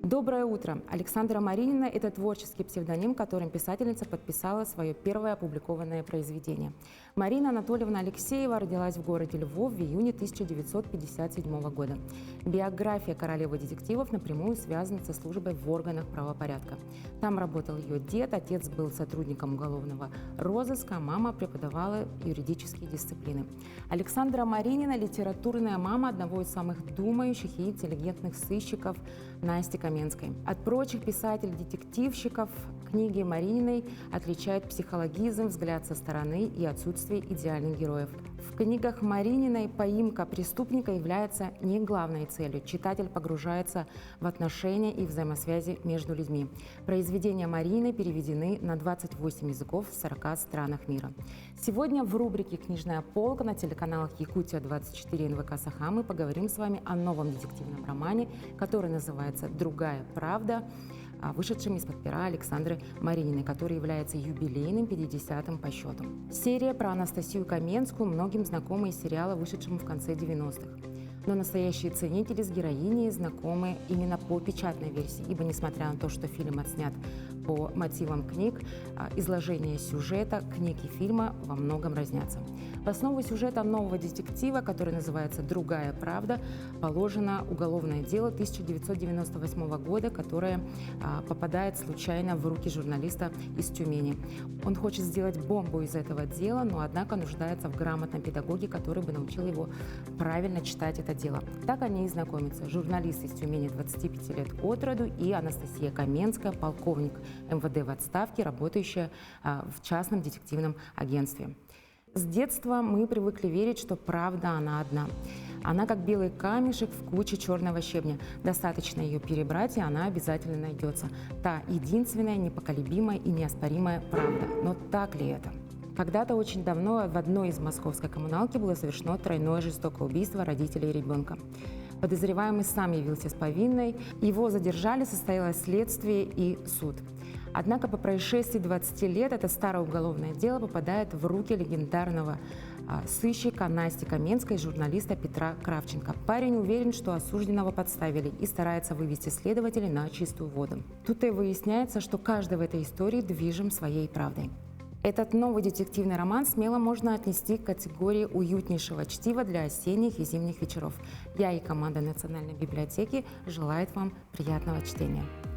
Доброе утро! Александра Маринина – это творческий псевдоним, которым писательница подписала свое первое опубликованное произведение. Марина Анатольевна Алексеева родилась в городе Львов в июне 1957 года. Биография королевы детективов напрямую связана со службой в органах правопорядка. Там работал ее дед, отец был сотрудником уголовного розыска, а мама преподавала юридические дисциплины. Александра Маринина – литературная мама одного из самых думающих и интеллигентных сыщиков Насти Каменской. От прочих писателей-детективщиков книги Марининой отличают психологизм, взгляд со стороны и отсутствие идеальных героев. В книгах Марининой поимка преступника является не главной целью. Читатель погружается в отношения и взаимосвязи между людьми. Произведения Марининой переведены на 28 языков в 40 странах мира. Сегодня в рубрике «Книжная полка» на телеканалах Якутия-24 НВК Саха мы поговорим с вами о новом детективном романе, который называется «Другая правда», вышедшим из-под пера Александры Марининой, который является юбилейным 50-м по счету. Серия про Анастасию Каменскую многим знакома из сериала, вышедшего в конце 90-х. Но настоящие ценители с героиней знакомы именно по печатной версии, ибо несмотря на то, что фильм отснят по мотивам книг, изложение сюжета книг и фильма во многом разнятся. В основу сюжета нового детектива, который называется «Другая правда», положено уголовное дело 1998 года, которое попадает случайно в руки журналиста из Тюмени. Он хочет сделать бомбу из этого дела, но однако нуждается в грамотном педагоге, который бы научил его правильно читать это дело. Так они и знакомятся. Журналист из Тюмени 25 лет от роду и Анастасия Каменская, полковник МВД в отставке, работающая в частном детективном агентстве. С детства мы привыкли верить, что правда она одна. Она как белый камешек в куче черного щебня. Достаточно ее перебрать, и она обязательно найдется. Та единственная, непоколебимая и неоспоримая правда. Но так ли это? Когда-то очень давно в одной из московской коммуналки было совершено тройное жестокое убийство родителей и ребенка. Подозреваемый сам явился с повинной, его задержали, состоялось следствие и суд. Однако по происшествии 20 лет это старое уголовное дело попадает в руки легендарного сыщика Насти Каменской и журналиста Петра Кравченко. Парень уверен, что осужденного подставили и старается вывести следователей на чистую воду. Тут и выясняется, что каждый в этой истории движим своей правдой. Этот новый детективный роман смело можно отнести к категории уютнейшего чтива для осенних и зимних вечеров. Я и команда Национальной библиотеки желает вам приятного чтения.